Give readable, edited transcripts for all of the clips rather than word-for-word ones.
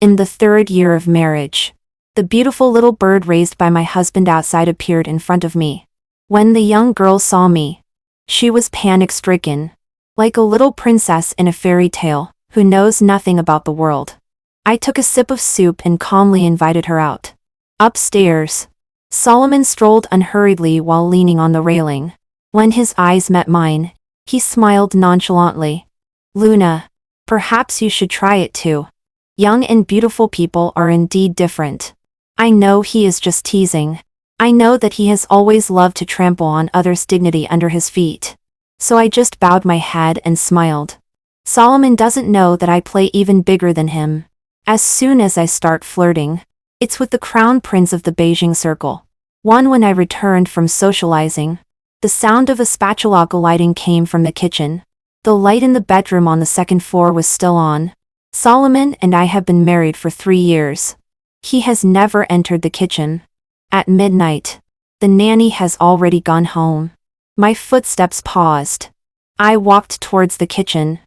In the 3rd year of marriage. The beautiful little bird raised by my husband outside appeared in front of me. When the young girl saw me, she was panic-stricken, like a little princess in a fairy tale, who knows nothing about the world. I took a sip of soup and calmly invited her out. Upstairs. Solomon strolled unhurriedly while leaning on the railing. When his eyes met mine, he smiled nonchalantly. Luna, perhaps you should try it too. Young and beautiful people are indeed different. I know he is just teasing. I know that he has always loved to trample on others' dignity under his feet. So I just bowed my head and smiled. Solomon doesn't know that I play even bigger than him. As soon as I start flirting, it's with the crown prince of the Beijing circle. When I returned from socializing, the sound of a spatula gliding came from the kitchen. The light in the bedroom on the 2nd floor was still on. Solomon and I have been married for 3 years. He has never entered the kitchen. At midnight, the nanny has already gone home. My footsteps paused. I walked towards the kitchen.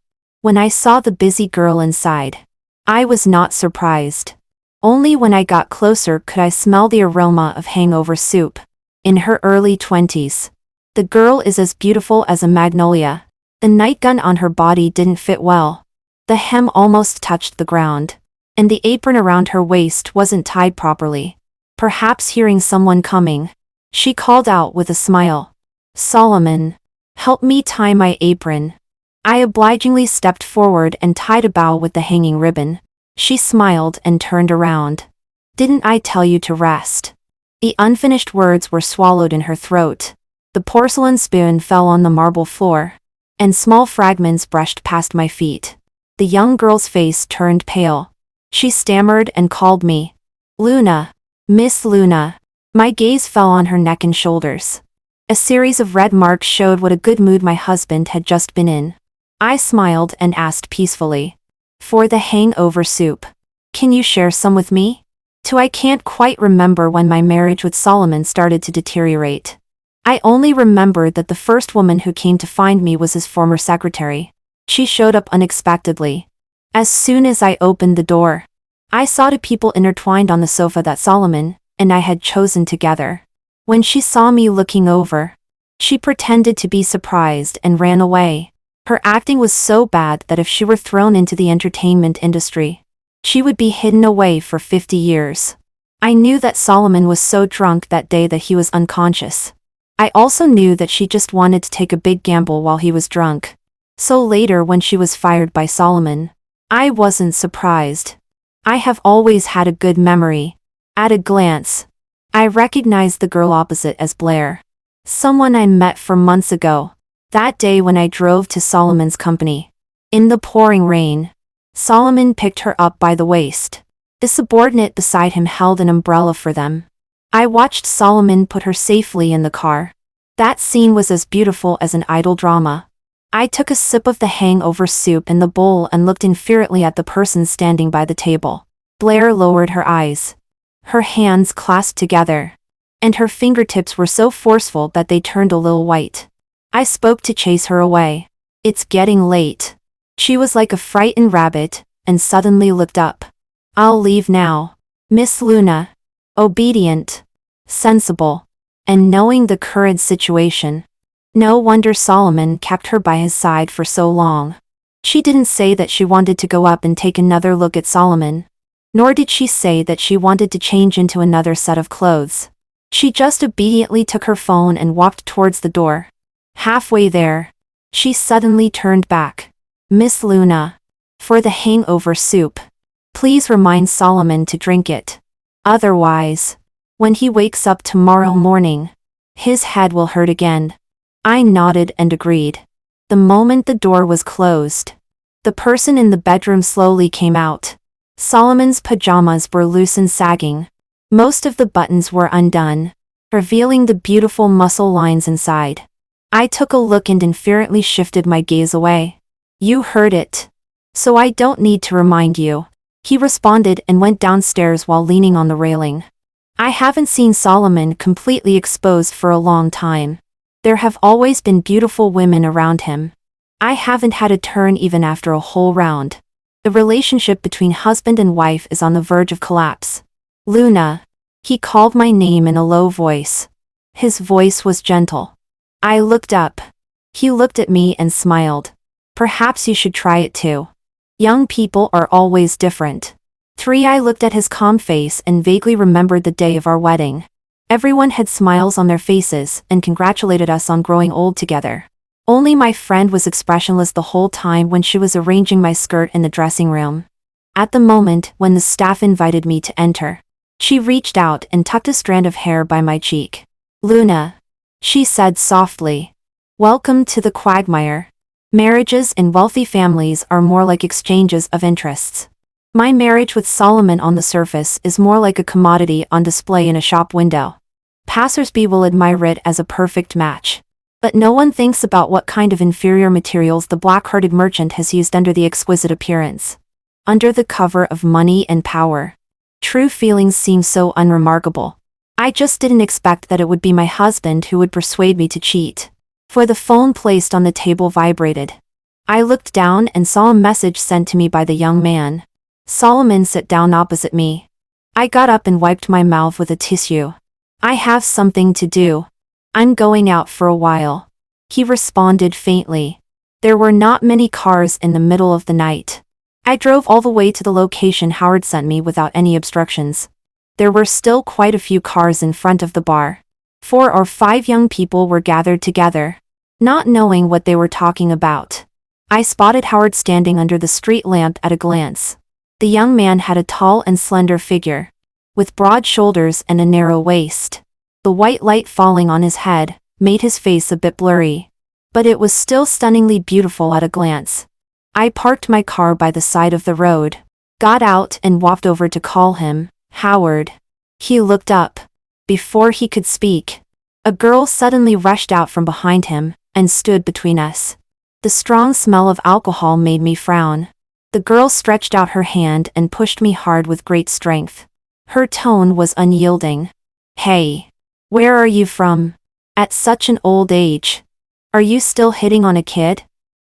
When I saw the busy girl inside, I was not surprised. Only when I got closer could I smell the aroma of hangover soup. In her early 20s. The girl is as beautiful as a magnolia. The nightgown on her body didn't fit well. The hem almost touched the ground. And the apron around her waist wasn't tied properly. Perhaps hearing someone coming, she called out with a smile. Solomon, help me tie my apron. I obligingly stepped forward and tied a bow with the hanging ribbon. She smiled and turned around. Didn't I tell you to rest? The unfinished words were swallowed in her throat. The porcelain spoon fell on the marble floor, and small fragments brushed past my feet. The young girl's face turned pale. She stammered and called me. Luna. Miss Luna. My gaze fell on her neck and shoulders. A series of red marks showed what a good mood my husband had just been in. I smiled and asked peacefully. For the hangover soup. Can you share some with me? I can't quite remember when my marriage with Solomon started to deteriorate. I only remembered that the first woman who came to find me was his former secretary. She showed up unexpectedly. As soon as I opened the door, I saw 2 people intertwined on the sofa that Solomon and I had chosen together. When she saw me looking over, she pretended to be surprised and ran away. Her acting was so bad that if she were thrown into the entertainment industry, she would be hidden away for 50 years. I knew that Solomon was so drunk that day that he was unconscious. I also knew that she just wanted to take a big gamble while he was drunk. So later when she was fired by Solomon, I wasn't surprised. I have always had a good memory. At a glance, I recognized the girl opposite as Blair. Someone I met for months ago. That day when I drove to Solomon's company. In the pouring rain, Solomon picked her up by the waist. The subordinate beside him held an umbrella for them. I watched Solomon put her safely in the car. That scene was as beautiful as an idle drama. I took a sip of the hangover soup in the bowl and looked infuriately at the person standing by the table. Blair lowered her eyes. Her hands clasped together, and her fingertips were so forceful that they turned a little white. I spoke to chase her away. It's getting late. She was like a frightened rabbit, and suddenly looked up. I'll leave now. Miss Luna. Obedient, sensible, and knowing the current situation. No wonder Solomon kept her by his side for so long. She didn't say that she wanted to go up and take another look at Solomon. Nor did she say that she wanted to change into another set of clothes. She just obediently took her phone and walked towards the door. Halfway there, she suddenly turned back. Miss Luna. For the hangover soup. Please remind Solomon to drink it. Otherwise, when he wakes up tomorrow morning, his head will hurt again. I nodded and agreed. The moment the door was closed, the person in the bedroom slowly came out. Solomon's pajamas were loose and sagging. Most of the buttons were undone, revealing the beautiful muscle lines inside. I took a look and infuriately shifted my gaze away. You heard it. So I don't need to remind you. He responded and went downstairs while leaning on the railing. I haven't seen Solomon completely exposed for a long time. There have always been beautiful women around him. I haven't had a turn even after a whole round. The relationship between husband and wife is on the verge of collapse. Luna. He called my name in a low voice. His voice was gentle. I looked up. He looked at me and smiled. Perhaps you should try it too. Young people are always different. 3. I looked at his calm face and vaguely remembered the day of our wedding. Everyone had smiles on their faces and congratulated us on growing old together. Only my friend was expressionless the whole time when she was arranging my skirt in the dressing room. At the moment when the staff invited me to enter, she reached out and tucked a strand of hair by my cheek. Luna, she said softly. Welcome to the quagmire. Marriages in wealthy families are more like exchanges of interests. My marriage with Solomon on the surface is more like a commodity on display in a shop window. Passersby will admire it as a perfect match. But no one thinks about what kind of inferior materials the black-hearted merchant has used under the exquisite appearance. Under the cover of money and power. True feelings seem so unremarkable. I just didn't expect that it would be my husband who would persuade me to cheat. For the phone placed on the table vibrated. I looked down and saw a message sent to me by the young man. Solomon sat down opposite me. I got up and wiped my mouth with a tissue. I have something to do. I'm going out for a while. He responded faintly. There were not many cars in the middle of the night. I drove all the way to the location Howard sent me without any obstructions. There were still quite a few cars in front of the bar. 4 or 5 young people were gathered together, not knowing what they were talking about. I spotted Howard standing under the street lamp at a glance. The young man had a tall and slender figure, with broad shoulders and a narrow waist. The white light falling on his head made his face a bit blurry, but it was still stunningly beautiful at a glance. I parked my car by the side of the road, got out and walked over to call him. Howard. He looked up. Before he could speak, a girl suddenly rushed out from behind him and stood between us. The strong smell of alcohol made me frown. The girl stretched out her hand and pushed me hard with great strength. Her tone was unyielding. Hey. Where are you from? At such an old age. Are you still hitting on a kid?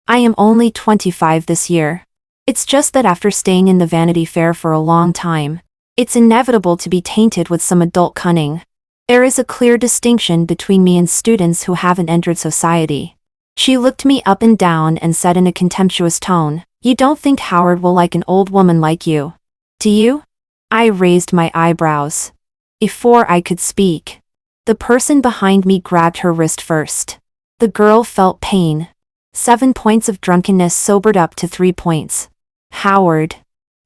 I am only 25 this year. It's just that after staying in the Vanity Fair for a long time, it's inevitable to be tainted with some adult cunning. There is a clear distinction between me and students who haven't entered society. She looked me up and down and said in a contemptuous tone, You don't think Howard will like an old woman like you? Do you? I raised my eyebrows. Before I could speak, the person behind me grabbed her wrist first. The girl felt pain. 7 points of drunkenness sobered up to 3 points. Howard.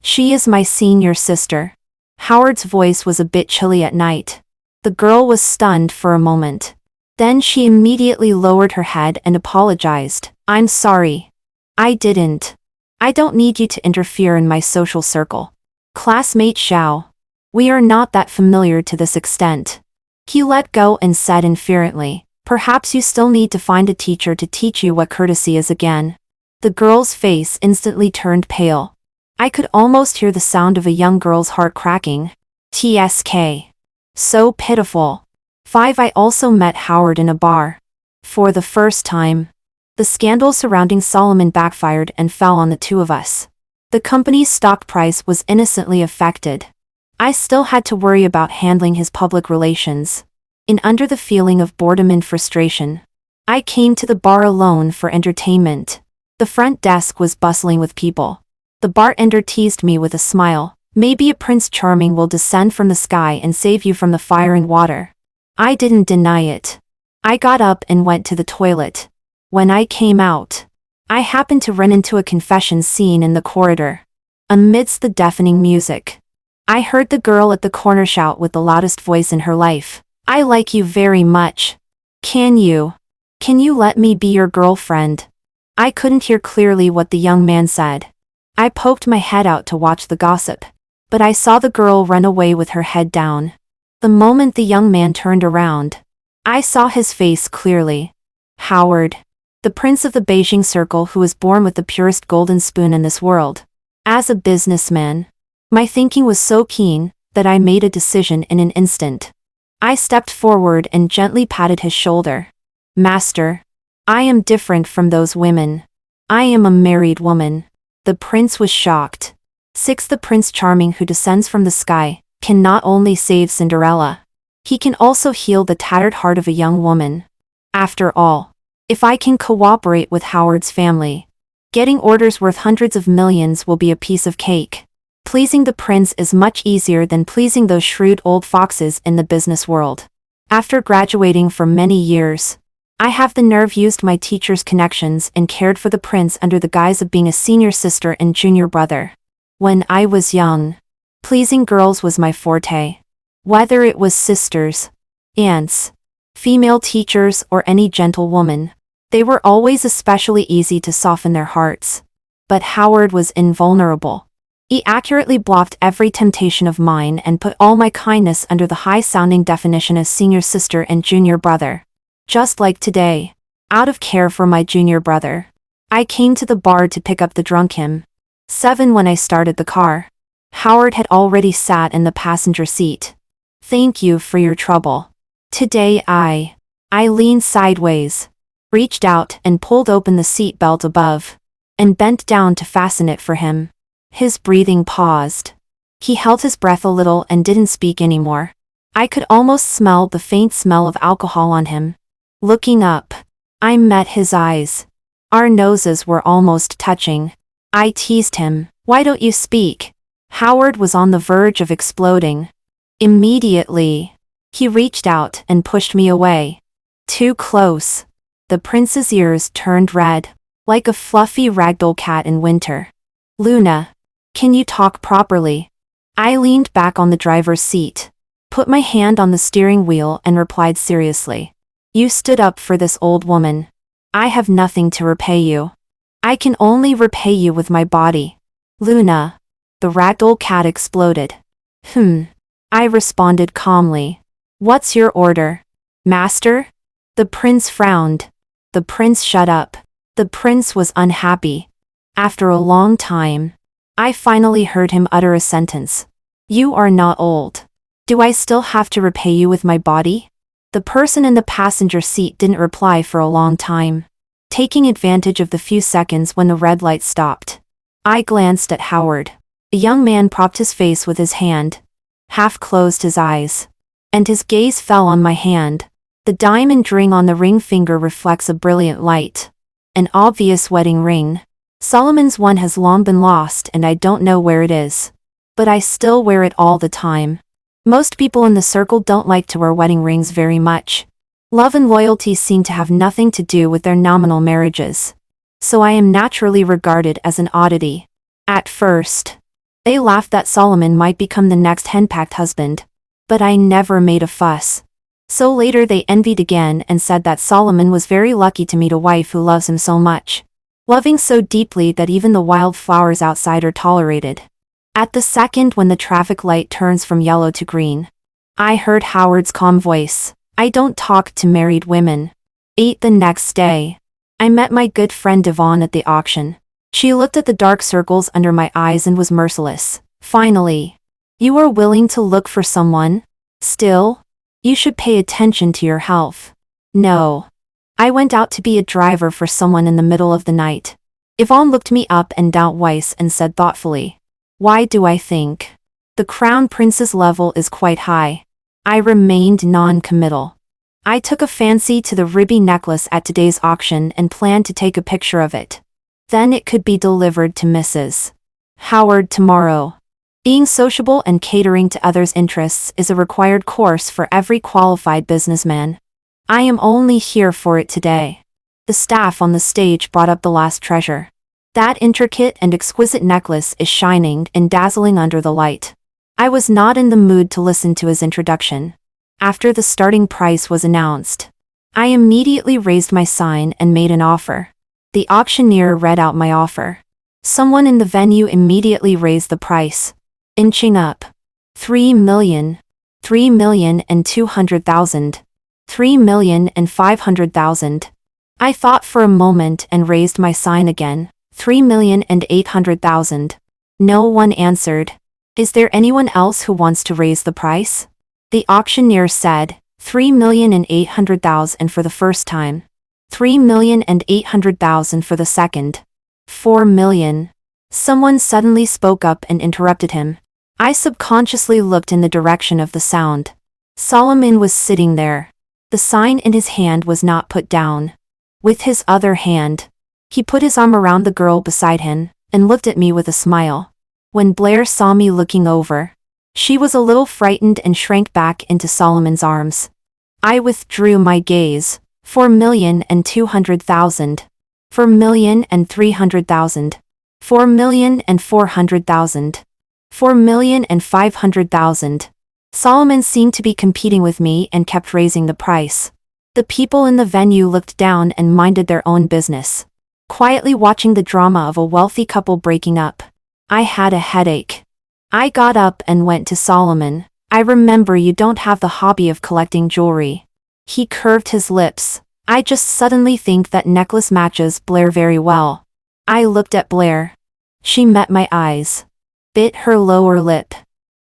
She is my senior sister. Howard's voice was a bit chilly at night. The girl was stunned for a moment. Then she immediately lowered her head and apologized. I'm sorry. I didn't. I don't need you to interfere in my social circle. Classmate Xiao. We are not that familiar to this extent. He let go and said inferently, Perhaps you still need to find a teacher to teach you what courtesy is again. The girl's face instantly turned pale. I could almost hear the sound of a young girl's heart cracking. TSK. So pitiful. 5. I also met Howard in a bar. For the first time. The scandal surrounding Solomon backfired and fell on the two of us. The company's stock price was innocently affected. I still had to worry about handling his public relations. Under the feeling of boredom and frustration, I came to the bar alone for entertainment. The front desk was bustling with people. The bartender teased me with a smile. Maybe a Prince Charming will descend from the sky and save you from the fire and water. I didn't deny it. I got up and went to the toilet. When I came out, I happened to run into a confession scene in the corridor. Amidst the deafening music, I heard the girl at the corner shout with the loudest voice in her life, I like you very much. Can you let me be your girlfriend? I couldn't hear clearly what the young man said. I poked my head out to watch the gossip, but I saw the girl run away with her head down. The moment the young man turned around, I saw his face clearly. Howard. The prince of the Beijing circle who was born with the purest golden spoon in this world. As a businessman, my thinking was so keen that I made a decision in an instant. I stepped forward and gently patted his shoulder. Master, I am different from those women. I am a married woman. The prince was shocked. 6. The Prince Charming who descends from the sky can not only save Cinderella, he can also heal the tattered heart of a young woman. After all, if I can cooperate with Howard's family, getting orders worth hundreds of millions will be a piece of cake. Pleasing the prince is much easier than pleasing those shrewd old foxes in the business world. After graduating for many years, I have the nerve used my teacher's connections and cared for the prince under the guise of being a senior sister and junior brother. When I was young, pleasing girls was my forte. Whether it was sisters, aunts, female teachers, or any gentlewoman, they were always especially easy to soften their hearts. But Howard was invulnerable. He accurately blocked every temptation of mine and put all my kindness under the high-sounding definition as senior sister and junior brother. Just like today, out of care for my junior brother, I came to the bar to pick up the drunk him. 7. When I started the car, Howard had already sat in the passenger seat. Thank you for your trouble. Today I leaned sideways, reached out and pulled open the seat belt above, and bent down to fasten it for him. His breathing paused. He held his breath a little and didn't speak anymore. I could almost smell the faint smell of alcohol on him. Looking up, I met his eyes. Our noses were almost touching. I teased him, "Why don't you speak?" Howard was on the verge of exploding. Immediately, he reached out and pushed me away. Too close. The prince's ears turned red, like a fluffy ragdoll cat in winter. "Luna, can you talk properly?" I leaned back on the driver's seat, put my hand on the steering wheel and replied seriously. "You stood up for this old woman. I have nothing to repay you. I can only repay you with my body." "Luna." The ragdoll cat exploded. I responded calmly. "What's your order, master?" The prince frowned. The prince shut up. The prince was unhappy. After a long time, I finally heard him utter a sentence. "You are not old. Do I still have to repay you with my body?" The person in the passenger seat didn't reply for a long time, taking advantage of the few seconds when the red light stopped. I glanced at Howard. The young man propped his face with his hand, half closed his eyes, and his gaze fell on my hand. The diamond ring on the ring finger reflects a brilliant light. An obvious wedding ring. Solomon's one has long been lost and I don't know where it is. But I still wear it all the time. Most people in the circle don't like to wear wedding rings very much. Love and loyalty seem to have nothing to do with their nominal marriages. So I am naturally regarded as an oddity. At first, they laughed that Solomon might become the next henpecked husband. But I never made a fuss. So later they envied again and said that Solomon was very lucky to meet a wife who loves him so much. Loving so deeply that even the wild flowers outside are tolerated. At the second when the traffic light turns from yellow to green, I heard Howard's calm voice. "I don't talk to married women." 8. The next day, I met my good friend Devon at the auction. She looked at the dark circles under my eyes and was merciless. "Finally. You are willing to look for someone? Still? You should pay attention to your health." "No. I went out to be a driver for someone in the middle of the night." Yvonne looked me up and down twice and said thoughtfully, "Why do I think? The crown prince's level is quite high." I remained non-committal. I took a fancy to the ruby necklace at today's auction and planned to take a picture of it. Then it could be delivered to Mrs. Howard tomorrow. Being sociable and catering to others' interests is a required course for every qualified businessman. I am only here for it today. The staff on the stage brought up the last treasure. That intricate and exquisite necklace is shining and dazzling under the light. I was not in the mood to listen to his introduction. After the starting price was announced, I immediately raised my sign and made an offer. The auctioneer read out my offer. Someone in the venue immediately raised the price, inching up. 3 million, 3,200,000, 3,500,000. I thought for a moment and raised my sign again. 3,800,000. No one answered. Is there anyone else who wants to raise the price? The auctioneer said, 3,800,000 for the first time. 3,800,000 for the second. 4 million. Someone suddenly spoke up and interrupted him. I subconsciously looked in the direction of the sound. Solomon was sitting there. The sign in his hand was not put down. With his other hand, he put his arm around the girl beside him and looked at me with a smile. When Blair saw me looking over, she was a little frightened and shrank back into Solomon's arms. I withdrew my gaze. 4,200,000. 4,300,000. 4,400,000. 4,500,000. Solomon seemed to be competing with me and kept raising the price. The people in the venue looked down and minded their own business, quietly watching the drama of a wealthy couple breaking up. I had a headache. I got up and went to Solomon. I remember you don't have the hobby of collecting jewelry. He curved his lips. I just suddenly think that necklace matches Blair very well. I looked at Blair. She met my eyes, bit her lower lip,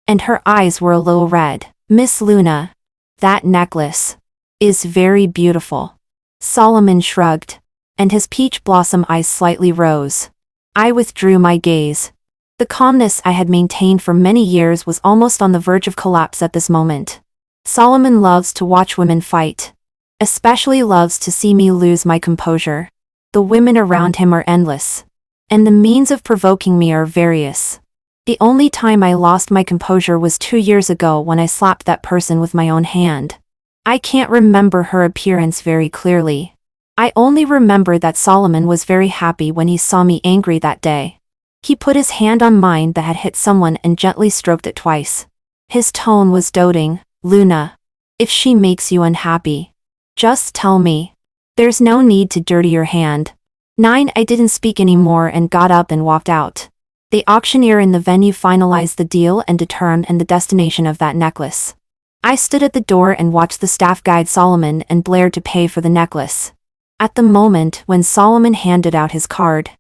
and her eyes were a little red. Miss Luna, that necklace is very beautiful. Solomon shrugged, and his peach blossom eyes slightly rose. I withdrew my gaze. The calmness I had maintained for many years was almost on the verge of collapse at this moment. Solomon loves to watch women fight. Especially loves to see me lose my composure. The women around him are endless, and the means of provoking me are various. The only time I lost my composure was 2 years ago when I slapped that person with my own hand. I can't remember her appearance very clearly. I only remember that Solomon was very happy when he saw me angry that day. He put his hand on mine that had hit someone and gently stroked it twice. His tone was doting. Luna, if she makes you unhappy, just tell me. There's no need to dirty your hand. 9. I didn't speak anymore and got up and walked out. The auctioneer in the venue finalized the deal and determined the destination of that necklace. I stood at the door and watched the staff guide Solomon and Blair to pay for the necklace. At the moment when Solomon handed out his card,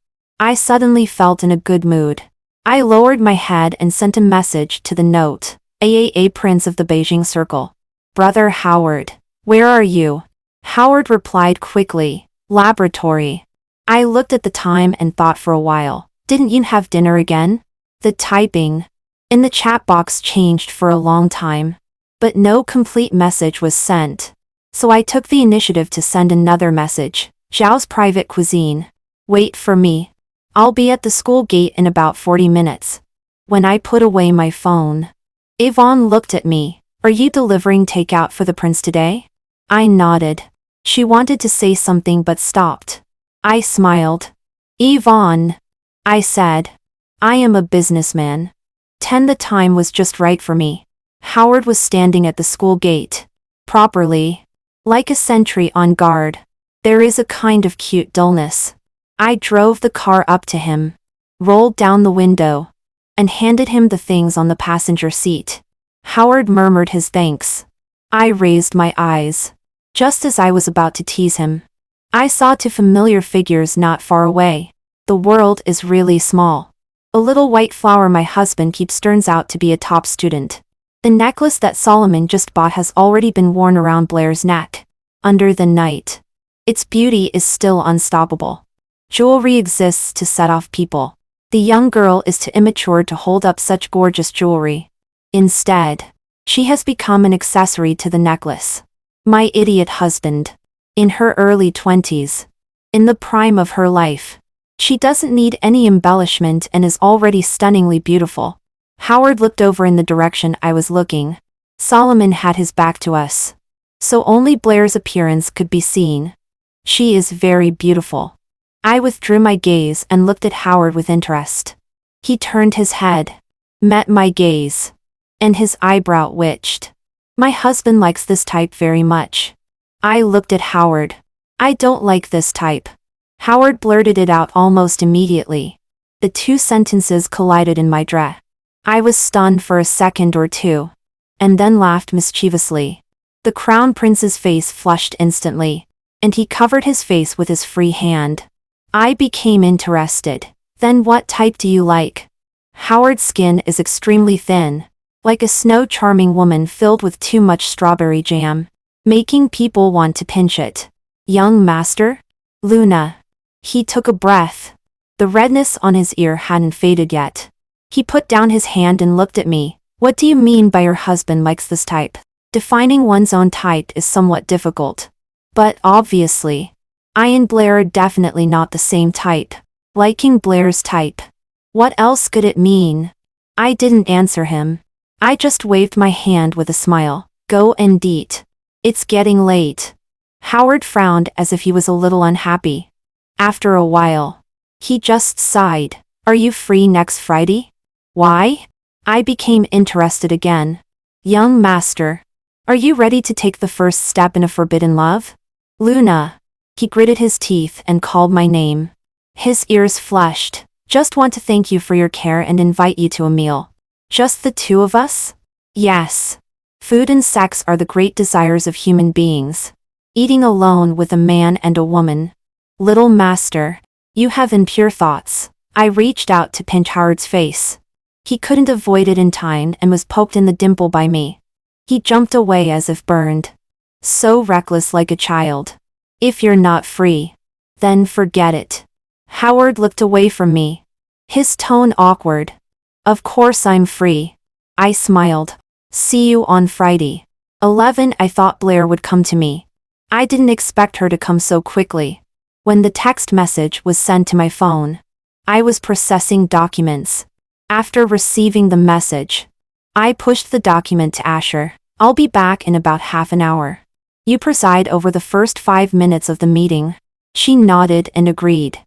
I suddenly felt in a good mood. I lowered my head and sent a message to the note. AAA Prince of the Beijing Circle. Brother Howard, where are you? Howard replied quickly. Laboratory. I looked at the time and thought for a while. Didn't you have dinner again? The typing in the chat box changed for a long time, but no complete message was sent. So I took the initiative to send another message. Zhao's private cuisine. Wait for me. I'll be at the school gate in about 40 minutes. When I put away my phone, Yvonne looked at me. Are you delivering takeout for the prince today? I nodded. She wanted to say something but stopped. I smiled. Yvonne, I said. I am a businessman. 10. The time was just right for me. Howard was standing at the school gate. Properly. Like a sentry on guard. There is a kind of cute dullness. I drove the car up to him, rolled down the window, and handed him the things on the passenger seat. Howard murmured his thanks. I raised my eyes. Just as I was about to tease him, I saw two familiar figures not far away. The world is really small. A little white flower my husband keeps turns out to be a top student. The necklace that Solomon just bought has already been worn around Blair's neck. Under the night, its beauty is still unstoppable. Jewelry exists to set off people. The young girl is too immature to hold up such gorgeous jewelry. Instead, she has become an accessory to the necklace. My idiot husband. In her early 20s. In the prime of her life. She doesn't need any embellishment and is already stunningly beautiful. Howard looked over in the direction I was looking. Solomon had his back to us, so only Blair's appearance could be seen. She is very beautiful. I withdrew my gaze and looked at Howard with interest. He turned his head, met my gaze, and his eyebrow twitched. My husband likes this type very much. I looked at Howard. I don't like this type. Howard blurted it out almost immediately. The two sentences collided in my dread. I was stunned for a second or two, and then laughed mischievously. The crown prince's face flushed instantly, and he covered his face with his free hand. I became interested. Then what type do you like? Howard's skin is extremely thin, like a snow-charming woman filled with too much strawberry jam, making people want to pinch it. Young master? Luna. He took a breath. The redness on his ear hadn't faded yet. He put down his hand and looked at me. What do you mean by your husband likes this type? Defining one's own type is somewhat difficult. But obviously, I and Blair are definitely not the same type. Liking Blair's type. What else could it mean? I didn't answer him. I just waved my hand with a smile. Go and eat. It's getting late. Howard frowned as if he was a little unhappy. After a while, he just sighed. Are you free next Friday? Why? I became interested again. Young master, are you ready to take the first step in a forbidden love? Luna. He gritted his teeth and called my name. His ears flushed. Just want to thank you for your care and invite you to a meal. Just the two of us? Yes. Food and sex are the great desires of human beings. Eating alone with a man and a woman. Little master, you have impure thoughts. I reached out to pinch Howard's face. He couldn't avoid it in time and was poked in the dimple by me. He jumped away as if burned. So reckless, like a child. If you're not free, then forget it. Howard looked away from me. His tone awkward. Of course I'm free. I smiled. See you on Friday. 11. I thought Blair would come to me. I didn't expect her to come so quickly. When the text message was sent to my phone, I was processing documents. After receiving the message, I pushed the document to Asher. I'll be back in about half an hour. You preside over the first 5 minutes of the meeting. She nodded and agreed.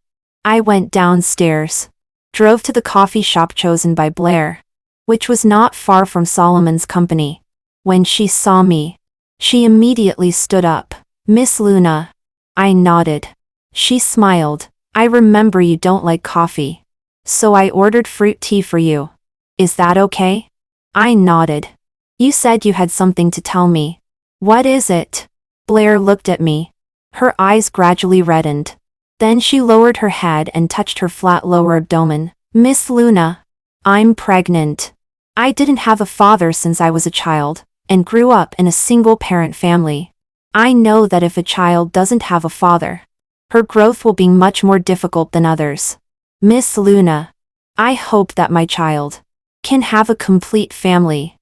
I went downstairs, drove to the coffee shop chosen by Blair, which was not far from Solomon's company. When she saw me, she immediately stood up. Miss Luna. I nodded. She smiled. I remember you don't like coffee, so I ordered fruit tea for you. Is that okay? I nodded. You said you had something to tell me. What is it? Blair looked at me. Her eyes gradually reddened. Then she lowered her head and touched her flat lower abdomen. Miss Luna, I'm pregnant. I didn't have a father since I was a child, and grew up in a single-parent family. I know that if a child doesn't have a father, her growth will be much more difficult than others. Miss Luna, I hope that my child can have a complete family.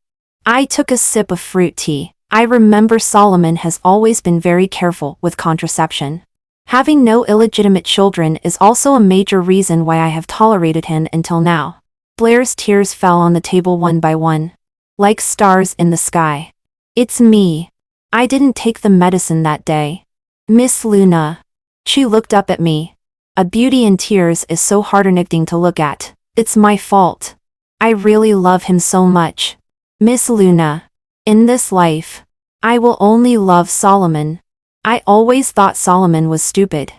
I took a sip of fruit tea. I remember Solomon has always been very careful with contraception. Having no illegitimate children is also a major reason why I have tolerated him until now. Blair's tears fell on the table one by one, like stars in the sky. It's me. I didn't take the medicine that day. Miss Luna. She looked up at me. A beauty in tears is so heartrending to look at. It's my fault. I really love him so much. Miss Luna. In this life, I will only love Solomon. I always thought Solomon was stupid.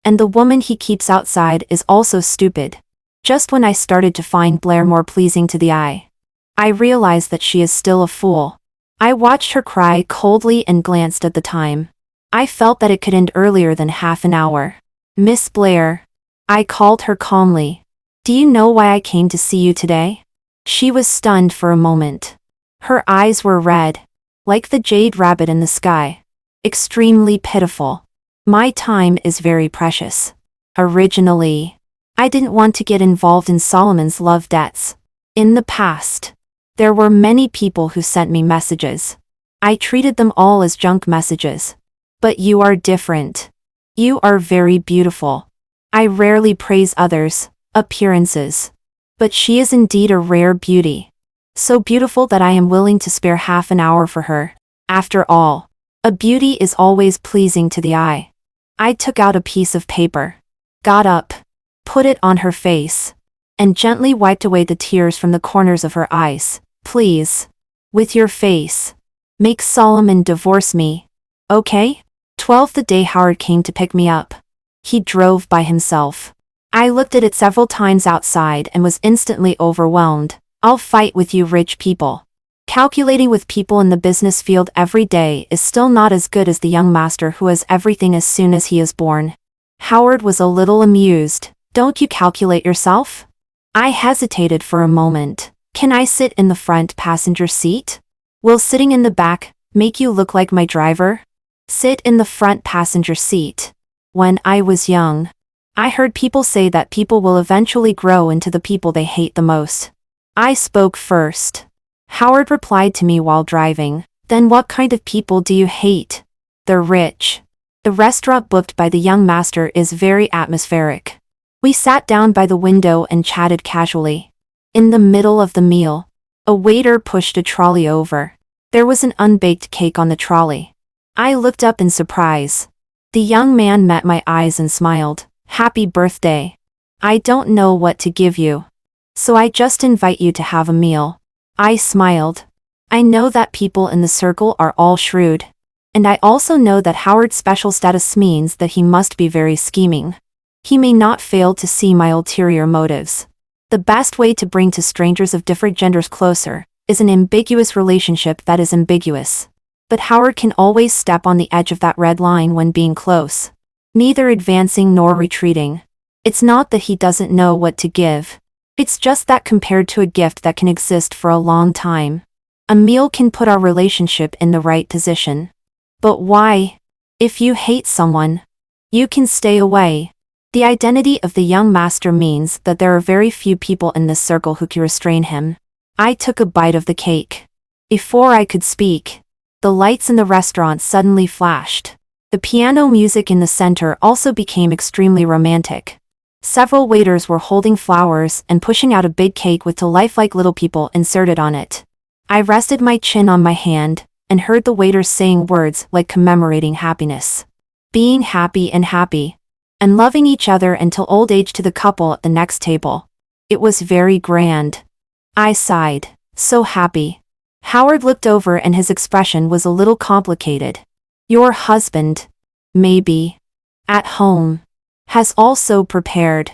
And the woman he keeps outside is also stupid. Just when I started to find Blair more pleasing to the eye, I realized that she is still a fool. I watched her cry coldly and glanced at the time. I felt that it could end earlier than half an hour. Miss Blair. I called her calmly. Do you know why I came to see you today? She was stunned for a moment. Her eyes were red, like the jade rabbit in the sky. Extremely pitiful. My time is very precious. Originally, I didn't want to get involved in Solomon's love debts. In the past, there were many people who sent me messages. I treated them all as junk messages. But you are different. You are very beautiful. I rarely praise others' appearances. But she is indeed a rare beauty. So beautiful that I am willing to spare half an hour for her. After all, a beauty is always pleasing to the eye. I took out a piece of paper, got up, put it on her face, and gently wiped away the tears from the corners of her eyes. Please, with your face, make Solomon divorce me. Okay? 12. The day Howard came to pick me up, he drove by himself. I looked at it several times outside and was instantly overwhelmed. I'll fight with you rich people. Calculating with people in the business field every day is still not as good as the young master who has everything as soon as he is born. Howard was a little amused. Don't you calculate yourself? I hesitated for a moment. Can I sit in the front passenger seat? Will sitting in the back make you look like my driver? Sit in the front passenger seat. When I was young, I heard people say that people will eventually grow into the people they hate the most. I spoke first. Howard replied to me while driving. Then what kind of people do you hate? The rich. The restaurant booked by the young master is very atmospheric. We sat down by the window and chatted casually. In the middle of the meal, a waiter pushed a trolley over. There was an unbaked cake on the trolley. I looked up in surprise. The young man met my eyes and smiled. Happy birthday. I don't know what to give you, so I just invite you to have a meal. I smiled. I know that people in the circle are all shrewd. And I also know that Howard's special status means that he must be very scheming. He may not fail to see my ulterior motives. The best way to bring two strangers of different genders closer is an ambiguous relationship that is ambiguous. But Howard can always step on the edge of that red line when being close, neither advancing nor retreating. It's not that he doesn't know what to give. It's just that compared to a gift that can exist for a long time, a meal can put our relationship in the right position. But why? If you hate someone, you can stay away. The identity of the young master means that there are very few people in this circle who can restrain him. I took a bite of the cake. Before I could speak, the lights in the restaurant suddenly flashed. The piano music in the center also became extremely romantic. Several waiters were holding flowers and pushing out a big cake with two lifelike little people inserted on it. I rested my chin on my hand and heard the waiters saying words like commemorating happiness, being happy, and loving each other until old age to the couple at the next table. It was very grand. I sighed. So happy. Howard looked over and his expression was a little complicated. Your husband, maybe, at home, has also prepared,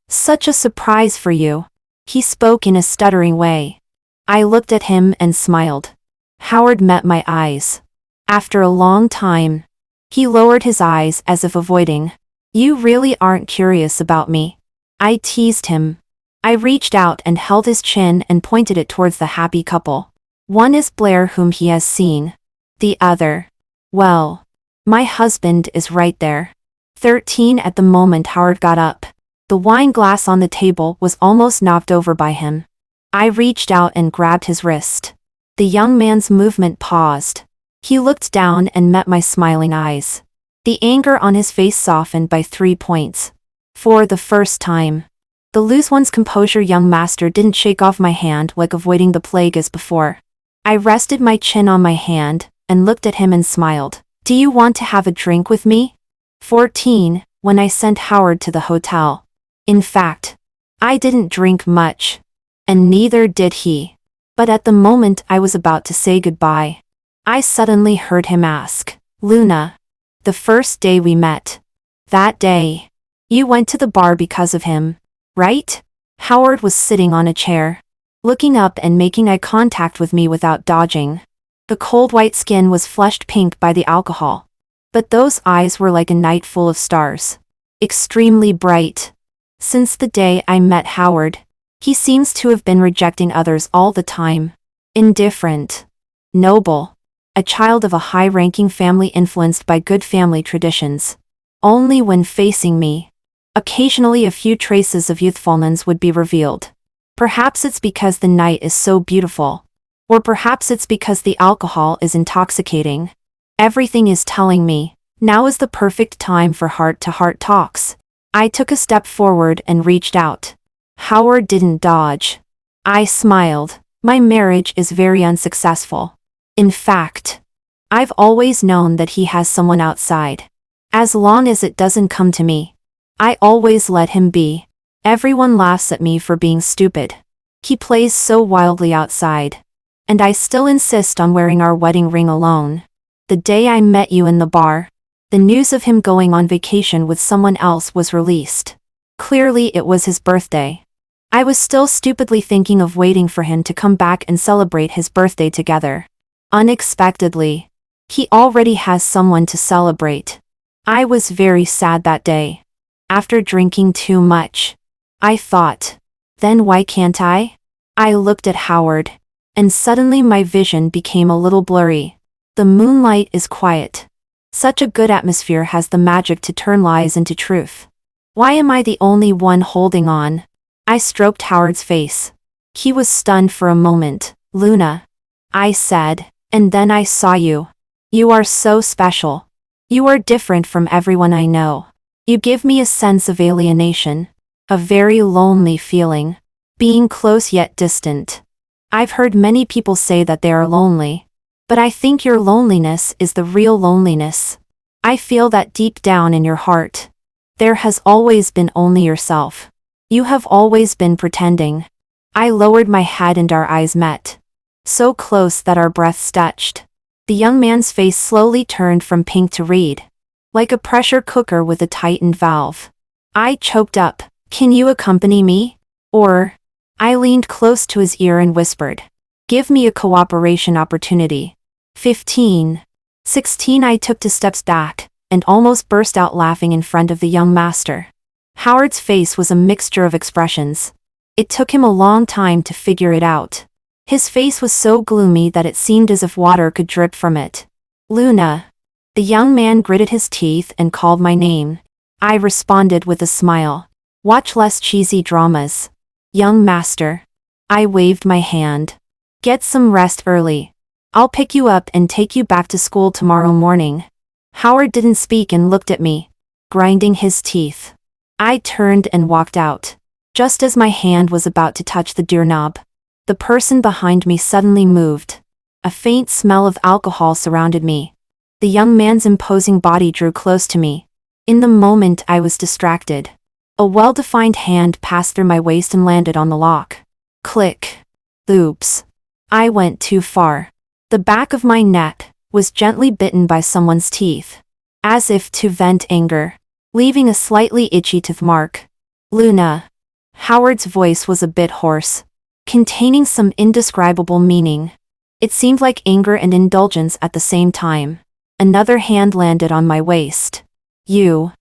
such a surprise for you. He spoke in a stuttering way. I looked at him and smiled. Howard met my eyes. After a long time, he lowered his eyes as if avoiding. You really aren't curious about me. I teased him. I reached out and held his chin and pointed it towards the happy couple. One is Blair, whom he has seen. The other, well, my husband is right there. 13 at the moment. Howard got up. The wine glass on the table was almost knocked over by him. I reached out and grabbed his wrist. The young man's movement paused. He looked down and met my smiling eyes. The anger on his face softened by 3 points. For the first time, the lose one's composure young master didn't shake off my hand like avoiding the plague as before. I rested my chin on my hand and looked at him and smiled. Do you want to have a drink with me? 14, when I sent Howard to the hotel. In fact, I didn't drink much, and neither did he. But at the moment I was about to say goodbye, I suddenly heard him ask, Luna, the first day we met, that day, you went to the bar because of him, right? Howard was sitting on a chair, looking up and making eye contact with me without dodging. The cold white skin was flushed pink by the alcohol, but those eyes were like a night full of stars, extremely bright. Since the day I met Howard, he seems to have been rejecting others all the time. Indifferent. Noble. A child of a high-ranking family influenced by good family traditions. Only when facing me, occasionally a few traces of youthfulness would be revealed. Perhaps it's because the night is so beautiful. Or perhaps it's because the alcohol is intoxicating. Everything is telling me, now is the perfect time for heart-to-heart talks. I took a step forward and reached out. Howard didn't dodge. I smiled. My marriage is very unsuccessful. In fact, I've always known that he has someone outside. As long as it doesn't come to me, I always let him be. Everyone laughs at me for being stupid. He plays so wildly outside. And I still insist on wearing our wedding ring alone. The day I met you in the bar, the news of him going on vacation with someone else was released. Clearly it was his birthday. I was still stupidly thinking of waiting for him to come back and celebrate his birthday together. Unexpectedly, he already has someone to celebrate. I was very sad that day. After drinking too much, I thought, then why can't I? I looked at Howard, and suddenly my vision became a little blurry. The moonlight is quiet. Such a good atmosphere has the magic to turn lies into truth. Why am I the only one holding on? I stroked Howard's face. He was stunned for a moment. Luna, I said, and then I saw you. You are so special. You are different from everyone I know. You give me a sense of alienation, a very lonely feeling, being close yet distant. I've heard many people say that they are lonely, but I think your loneliness is the real loneliness. I feel that deep down in your heart. There has always been only yourself. You have always been pretending. I lowered my head and our eyes met. So close that our breaths touched. The young man's face slowly turned from pink to red, like a pressure cooker with a tightened valve. I choked up. Can you accompany me? Or? I leaned close to his ear and whispered. Give me a cooperation opportunity. 15. 16. I took 2 steps back, and almost burst out laughing in front of the young master. Howard's face was a mixture of expressions. It took him a long time to figure it out. His face was so gloomy that it seemed as if water could drip from it. Luna. The young man gritted his teeth and called my name. I responded with a smile. Watch less cheesy dramas. Young master. I waved my hand. Get some rest early. I'll pick you up and take you back to school tomorrow morning. Howard didn't speak and looked at me, grinding his teeth. I turned and walked out. Just as my hand was about to touch the doorknob, the person behind me suddenly moved. A faint smell of alcohol surrounded me. The young man's imposing body drew close to me. In the moment I was distracted. A well-defined hand passed through my waist and landed on the lock. Click. Oops. I went too far. The back of my neck was gently bitten by someone's teeth, as if to vent anger, leaving a slightly itchy tooth mark. Luna. Howard's voice was a bit hoarse, containing some indescribable meaning. It seemed like anger and indulgence at the same time. Another hand landed on my waist. You.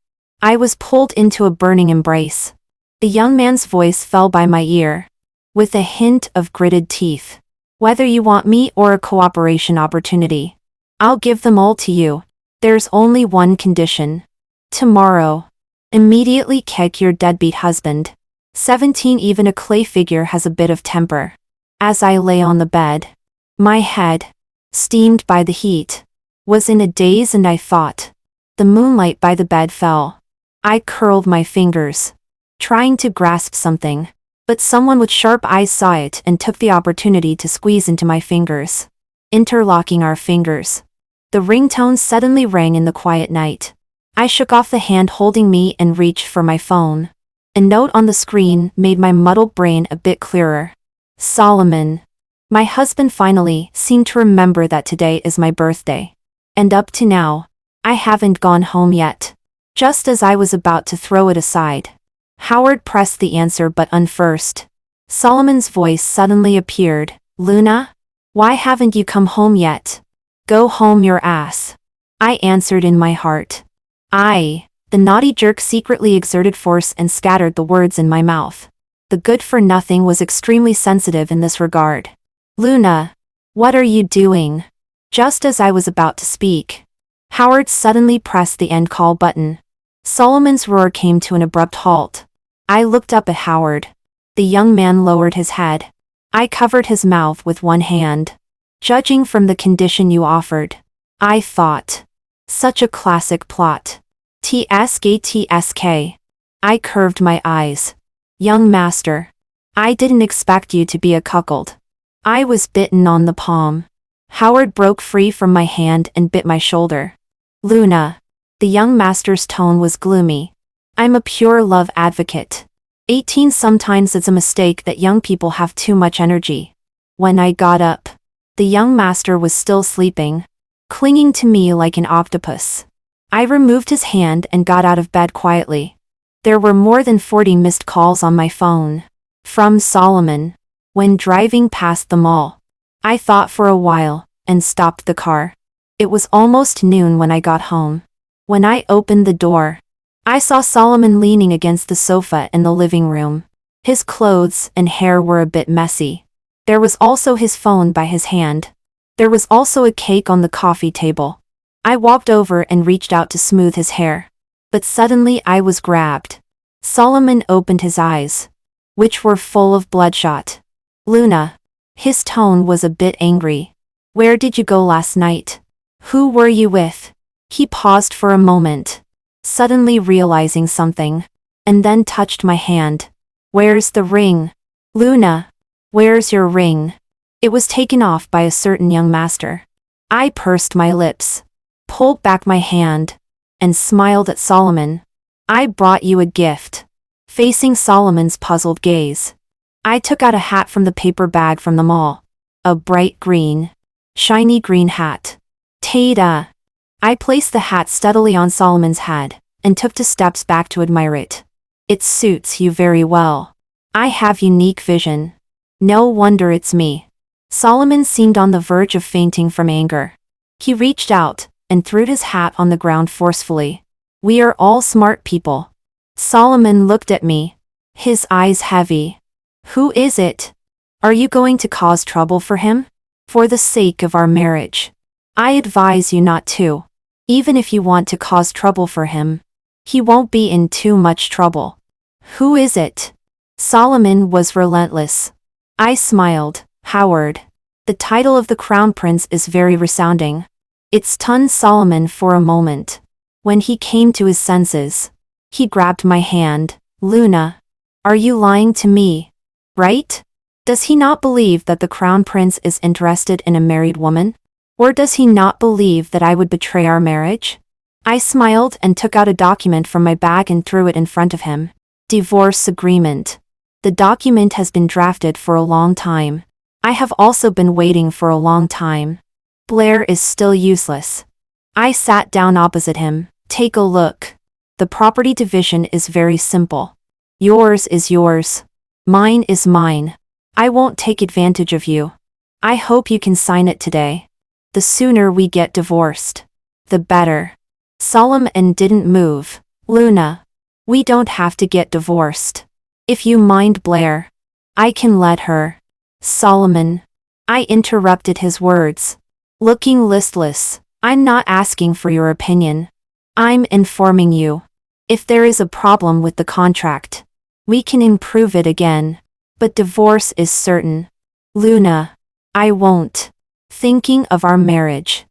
I was pulled into a burning embrace. The young man's voice fell by my ear, with a hint of gritted teeth. Whether you want me or a cooperation opportunity, I'll give them all to you. There's only one condition. Tomorrow. Immediately kick your deadbeat husband. 17. Even a clay figure has a bit of temper. As I lay on the bed, my head, steamed by the heat, was in a daze and I thought. The moonlight by the bed fell. I curled my fingers, trying to grasp something, but someone with sharp eyes saw it and took the opportunity to squeeze into my fingers, interlocking our fingers. The ringtone suddenly rang in the quiet night. I shook off the hand holding me and reached for my phone. A note on the screen made my muddled brain a bit clearer. Solomon. My husband finally seemed to remember that today is my birthday. And up to now, I haven't gone home yet. Just as I was about to throw it aside, Howard pressed the answer button first. Solomon's voice suddenly appeared. Luna? Why haven't you come home yet? Go home your ass. I answered in my heart. The naughty jerk secretly exerted force and scattered the words in my mouth. The good-for-nothing was extremely sensitive in this regard. Luna, what are you doing? Just as I was about to speak, Howard suddenly pressed the end call button. Solomon's roar came to an abrupt halt. I looked up at Howard. The young man lowered his head. I covered his mouth with one hand. Judging from the condition you offered, I thought. Such a classic plot. TSK. I curved my eyes. Young master. I didn't expect you to be a cuckold. I was bitten on the palm. Howard broke free from my hand and bit my shoulder. Luna. The young master's tone was gloomy. I'm a pure love advocate. 18. Sometimes it's a mistake that young people have too much energy. When I got up, the young master was still sleeping, clinging to me like an octopus. I removed his hand and got out of bed quietly. There were more than 40 missed calls on my phone. From Solomon. When driving past the mall, I thought for a while, and stopped the car. It was almost noon when I got home. When I opened the door, I saw Solomon leaning against the sofa in the living room. His clothes and hair were a bit messy. There was also his phone by his hand. There was also a cake on the coffee table. I walked over and reached out to smooth his hair. But suddenly I was grabbed. Solomon opened his eyes, which were full of bloodshot. Luna. His tone was a bit angry. Where did you go last night? Who were you with? He paused for a moment, suddenly realizing something, and then touched my hand. Where's the ring? Luna. Where's your ring? It was taken off by a certain young master. I pursed my lips, pulled back my hand, and smiled at Solomon. I brought you a gift. Facing Solomon's puzzled gaze, I took out a hat from the paper bag from the mall. A bright green, shiny green hat. Tada! I placed the hat steadily on Solomon's head, and took 2 steps back to admire it. It suits you very well. I have unique vision. No wonder it's me. Solomon seemed on the verge of fainting from anger. He reached out, and threw his hat on the ground forcefully. We are all smart people. Solomon looked at me, his eyes heavy. Who is it? Are you going to cause trouble for him? For the sake of our marriage, I advise you not to. Even if you want to cause trouble for him, he won't be in too much trouble. Who is it? Solomon was relentless. I smiled. Howard. The title of the crown prince is very resounding. It stunned Solomon for a moment. When he came to his senses, he grabbed my hand. Luna. Are you lying to me? Right? Does he not believe that the crown prince is interested in a married woman? Or does he not believe that I would betray our marriage? I smiled and took out a document from my bag and threw it in front of him. Divorce agreement. The document has been drafted for a long time. I have also been waiting for a long time. Blair is still useless. I sat down opposite him. Take a look. The property division is very simple. Yours is yours. Mine is mine. I won't take advantage of you. I hope you can sign it today. The sooner we get divorced, the better. Solomon didn't move. Luna. We don't have to get divorced. If you mind Blair, I can let her. Solomon. I interrupted his words. Looking listless. I'm not asking for your opinion. I'm informing you. If there is a problem with the contract, we can improve it again. But divorce is certain. Luna. I won't. Thinking of our marriage.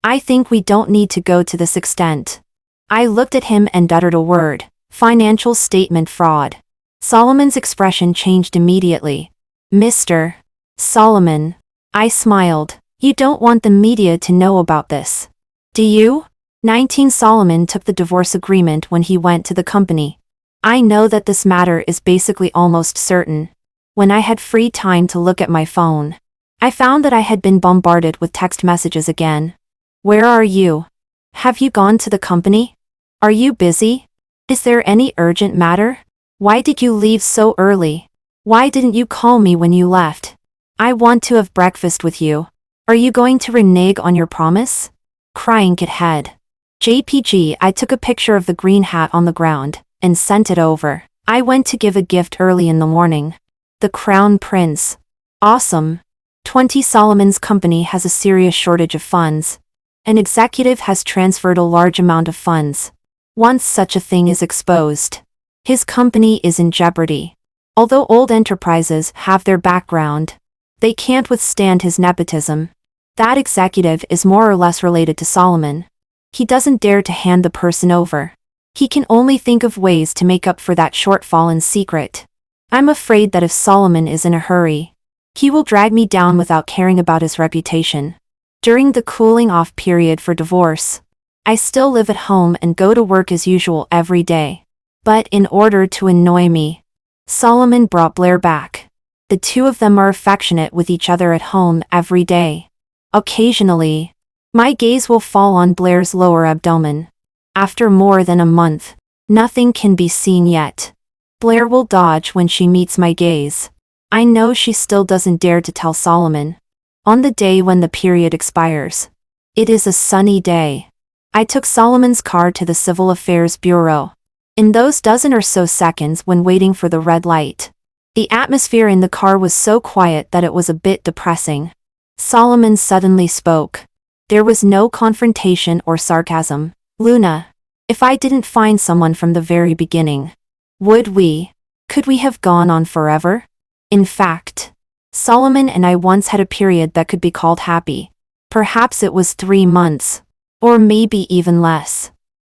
I think we don't need to go to this extent. I looked at him and uttered a word. Financial statement fraud. Solomon's expression changed immediately. Mr. Solomon. I smiled. You don't want the media to know about this, do you? 19 Solomon took the divorce agreement when he went to the company. I know that this matter is basically almost certain. When I had free time to look at my phone, I found that I had been bombarded with text messages again. Where are you? Have you gone to the company? Are you busy? Is there any urgent matter? Why did you leave so early? Why didn't you call me when you left? I want to have breakfast with you. Are you going to renege on your promise? Crying kid head. JPG. I took a picture of the green hat on the ground and sent it over. I went to give a gift early in the morning. The crown prince. Awesome. 20 Solomon's company has a serious shortage of funds. An executive has transferred a large amount of funds. Once such a thing is exposed, his company is in jeopardy. Although old enterprises have their background, they can't withstand his nepotism. That executive is more or less related to Solomon. He doesn't dare to hand the person over. He can only think of ways to make up for that shortfall in secret. I'm afraid that if Solomon is in a hurry, he will drag me down without caring about his reputation. During the cooling off period for divorce, I still live at home and go to work as usual every day. But in order to annoy me, Solomon brought Blair back. The two of them are affectionate with each other at home every day. Occasionally, my gaze will fall on Blair's lower abdomen. After more than a month, nothing can be seen yet. Blair will dodge when she meets my gaze. I know she still doesn't dare to tell Solomon. On the day when the period expires, it is a sunny day. I took Solomon's car to the Civil Affairs Bureau. In those dozen or so seconds when waiting for the red light, the atmosphere in the car was so quiet that it was a bit depressing. Solomon suddenly spoke. There was no confrontation or sarcasm. Luna, if I didn't find someone from the very beginning, Would we? Could we have gone on forever? In fact, Solomon and I once had a period that could be called happy. Perhaps it was 3 months. Or maybe even less.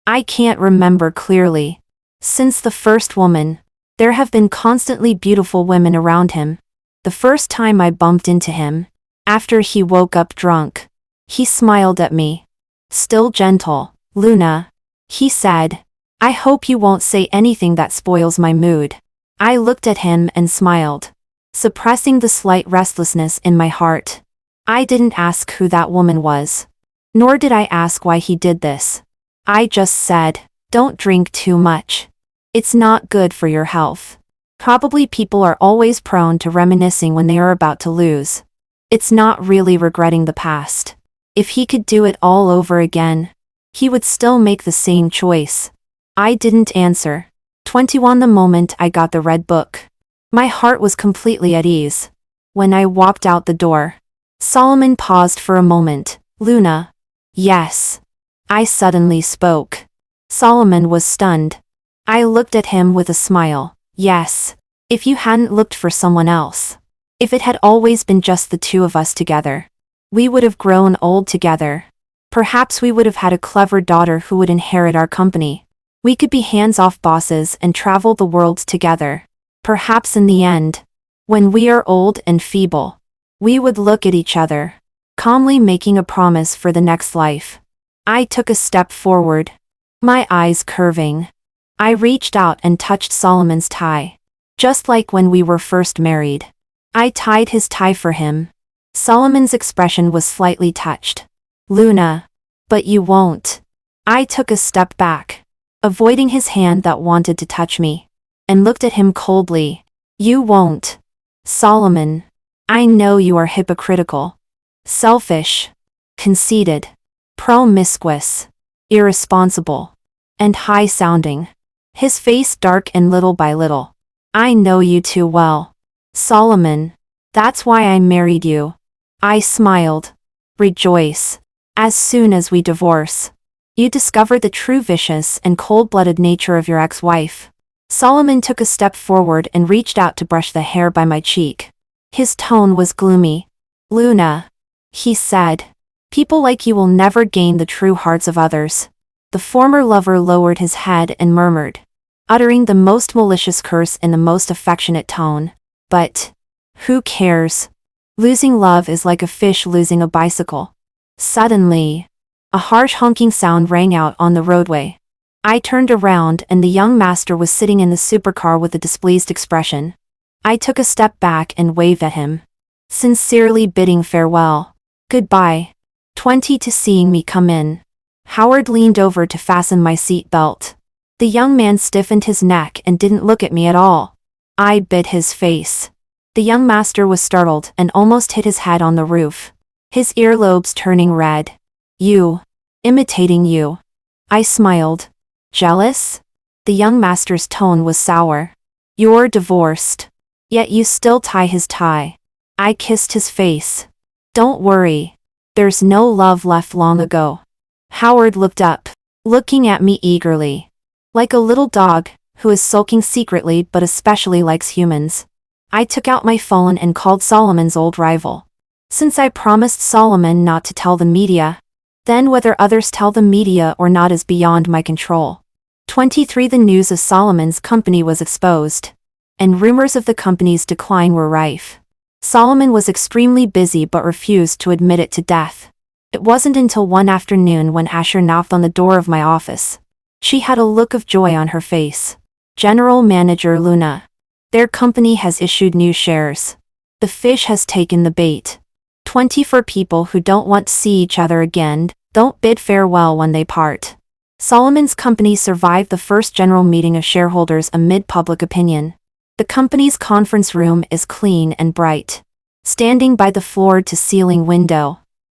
I can't remember clearly. Since the first woman, there have been constantly beautiful women around him. The first time I bumped into him, after he woke up drunk, he smiled at me. Still gentle. Luna, he said, I hope you won't say anything that spoils my mood. I looked at him and smiled, suppressing the slight restlessness in my heart. I didn't ask who that woman was. Nor did I ask why he did this. I just said, don't drink too much. It's not good for your health. Probably people are always prone to reminiscing when they are about to lose. It's not really regretting the past. If he could do it all over again, he would still make the same choice. I didn't answer. 21 the moment I got the red book. My heart was completely at ease. When I walked out the door, Solomon paused for a moment. Luna. Yes. I suddenly spoke. Solomon was stunned. I looked at him with a smile. Yes. If you hadn't looked for someone else. If it had always been just the two of us together. We would have grown old together. Perhaps we would have had a clever daughter who would inherit our company. We could be hands-off bosses and travel the world together. Perhaps in the end, when we are old and feeble, we would look at each other, calmly making a promise for the next life. I took a step forward, my eyes curving. I reached out and touched Solomon's tie. Just like when we were first married. I tied his tie for him. Solomon's expression was slightly touched. Luna. But you won't. I took a step back, avoiding his hand that wanted to touch me, and looked at him coldly. You won't. Solomon. I know you are hypocritical, selfish, conceited, promiscuous, irresponsible, and high-sounding. His face darkened little by little. I know you too well. Solomon. That's why I married you. I smiled. Rejoice. As soon as we divorce, you discover the true vicious and cold-blooded nature of your ex-wife. Solomon took a step forward and reached out to brush the hair by my cheek. His tone was gloomy. Luna. He said. People like you will never gain the true hearts of others. The former lover lowered his head and murmured, uttering the most malicious curse in the most affectionate tone. But who cares? Losing love is like a fish losing a bicycle. Suddenly, a harsh honking sound rang out on the roadway. I turned around and the young master was sitting in the supercar with a displeased expression. I took a step back and waved at him, sincerely bidding farewell. Goodbye. 20 to seeing me come in. Howard leaned over to fasten my seat belt. The young man stiffened his neck and didn't look at me at all. I bit his face. The young master was startled and almost hit his head on the roof, his earlobes turning red. You. Imitating you. I smiled. Jealous? The young master's tone was sour. You're divorced. Yet you still tie his tie. I kissed his face. Don't worry. There's no love left long ago. Howard looked up, looking at me eagerly. Like a little dog, who is sulking secretly but especially likes humans. I took out my phone and called Solomon's old rival. Since I promised Solomon not to tell the media, then whether others tell the media or not is beyond my control. 23 The news of Solomon's company was exposed, and rumors of the company's decline were rife. Solomon was extremely busy but refused to admit it to death. It wasn't until one afternoon when Asher knocked on the door of my office. She had a look of joy on her face. General Manager Luna. Their company has issued new shares. The fish has taken the bait. 20 For people who don't want to see each other again, don't bid farewell when they part. Solomon's company survived the first general meeting of shareholders amid public opinion. The company's conference room is clean and bright. Standing by the floor-to-ceiling window,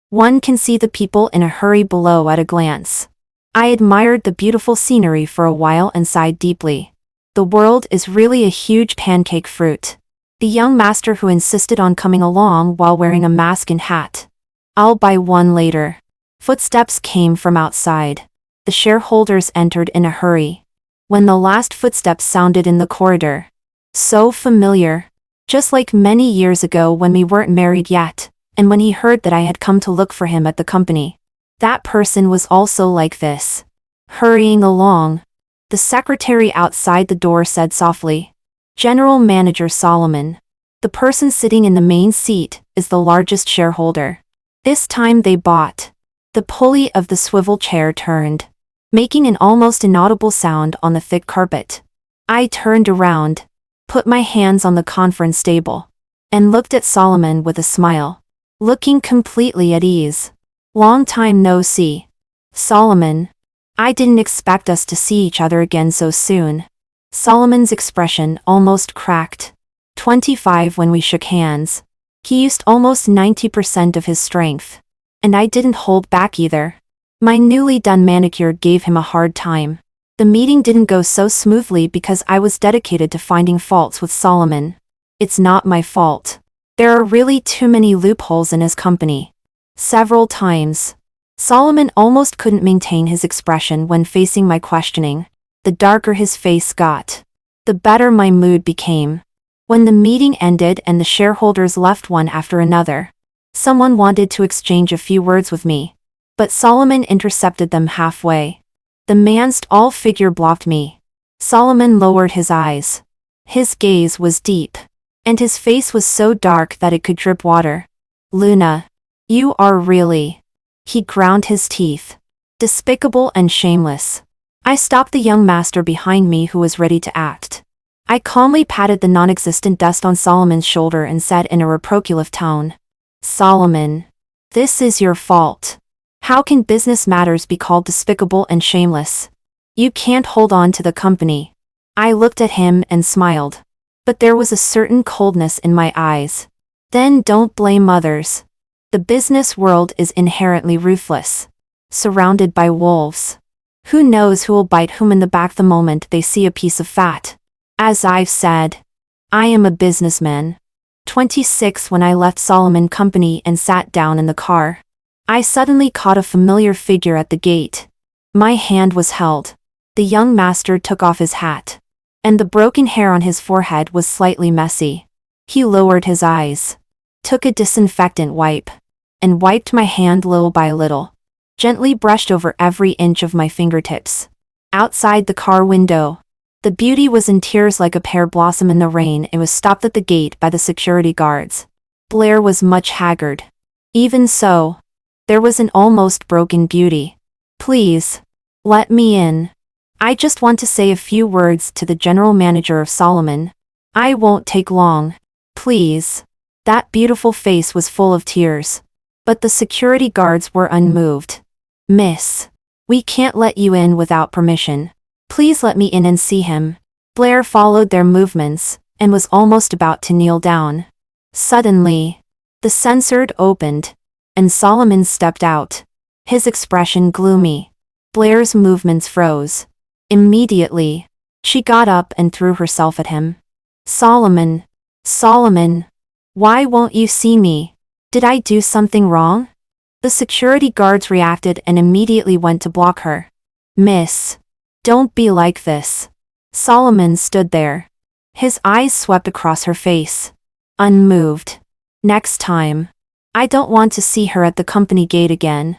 one can see the people in a hurry below at a glance. I admired the beautiful scenery for a while and sighed deeply. The world is really a huge pancake fruit. The young master who insisted on coming along while wearing a mask and hat. I'll buy one later. Footsteps came from outside. The shareholders entered in a hurry. when the last footsteps sounded in the corridor. So familiar. Just like many years ago when we weren't married yet, and when he heard that I had come to look for him at the company. That person was also like this. Hurrying along. The secretary outside the door said softly, "General Manager Solomon. The person sitting in the main seat is the largest shareholder. This time they bought." The pulley of the swivel chair turned, making an almost inaudible sound on the thick carpet. I turned around, put my hands on the conference table, and looked at Solomon with a smile, looking completely at ease. "Long time no see. Solomon. I didn't expect us to see each other again so soon." Solomon's expression almost cracked. 25 when we shook hands. He used almost 90% of his strength. And I didn't hold back either. My newly done manicure gave him a hard time. The meeting didn't go so smoothly because I was dedicated to finding faults with Solomon. It's not my fault. There are really too many loopholes in his company. Several times. Solomon almost couldn't maintain his expression when facing my questioning. The darker his face got, the better my mood became. When the meeting ended and the shareholders left one after another, someone wanted to exchange a few words with me, but Solomon intercepted them halfway. The man's tall figure blocked me. Solomon lowered his eyes. His gaze was deep, and his face was so dark that it could drip water. "Luna, you are really..." He ground his teeth. "Despicable and shameless." I stopped the young master behind me who was ready to act. I calmly patted the non-existent dust on Solomon's shoulder and said in a reprobative tone, "Solomon, this is your fault. How can business matters be called despicable and shameless? You can't hold on to the company." I looked at him and smiled, but there was a certain coldness in my eyes. "Then don't blame others. The business world is inherently ruthless. Surrounded by wolves. Who knows who will bite whom in the back the moment they see a piece of fat? As I've said, I am a businessman." 26 When I left Solomon Company and sat down in the car, I suddenly caught a familiar figure at the gate. My hand was held. The young master took off his hat, and the broken hair on his forehead was slightly messy. He lowered his eyes, took a disinfectant wipe, and wiped my hand little by little, gently brushed over every inch of my fingertips. Outside the car window, the beauty was in tears like a pear blossom in the rain. It was stopped at the gate by the security guards. Blair was much haggard. Even so, there was an almost broken beauty. "Please, let me in. I just want to say a few words to the general manager of Solomon. I won't take long. Please." That beautiful face was full of tears. But the security guards were unmoved. "Miss, we can't let you in without permission. Please let me in and see him." Blair followed their movements, and was almost about to kneel down. Suddenly, the censored opened, and Solomon stepped out. His expression gloomy. Blair's movements froze. Immediately, she got up and threw herself at him. "Solomon, Solomon, why won't you see me? Did I do something wrong?" The security guards reacted and immediately went to block her. "Miss, don't be like this." Solomon stood there. His eyes swept across her face, unmoved. "Next time, I don't want to see her at the company gate again."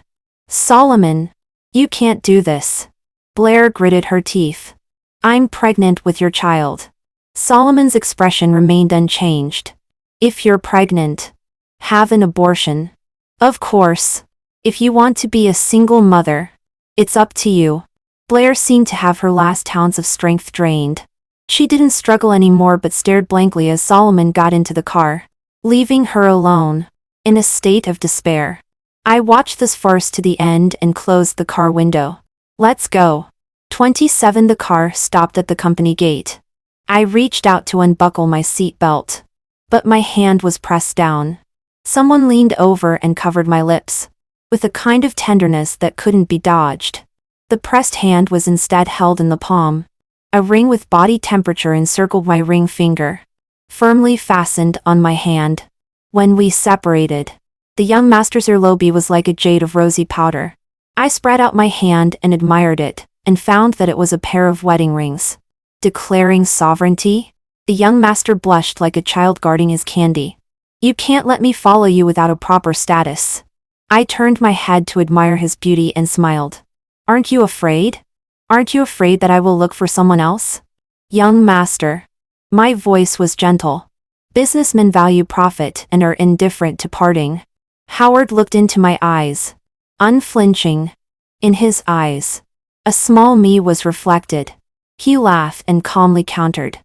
"Solomon, you can't do this." Blair gritted her teeth. "I'm pregnant with your child." Solomon's expression remained unchanged. "If you're pregnant, have an abortion. Of course, if you want to be a single mother, it's up to you." Blair seemed to have her last ounce of strength drained. She didn't struggle anymore but stared blankly as Solomon got into the car, leaving her alone, in a state of despair. I watched this farce to the end and closed the car window. "Let's go." 27 The car stopped at the company gate. I reached out to unbuckle my seat belt, but my hand was pressed down. Someone leaned over and covered my lips, with a kind of tenderness that couldn't be dodged. The pressed hand was instead held in the palm. A ring with body temperature encircled my ring finger, firmly fastened on my hand. When we separated, the young master's earlobe was like a jade of rosy powder. I spread out my hand and admired it, and found that it was a pair of wedding rings. Declaring sovereignty? The young master blushed like a child guarding his candy. You can't let me follow you without a proper status. I turned my head to admire his beauty and smiled. Aren't you afraid? Aren't you afraid that I will look for someone else? Young master. My voice was gentle. Businessmen value profit and are indifferent to parting. Howard looked into my eyes. Unflinching. In his eyes, a small me was reflected. He laughed and calmly countered.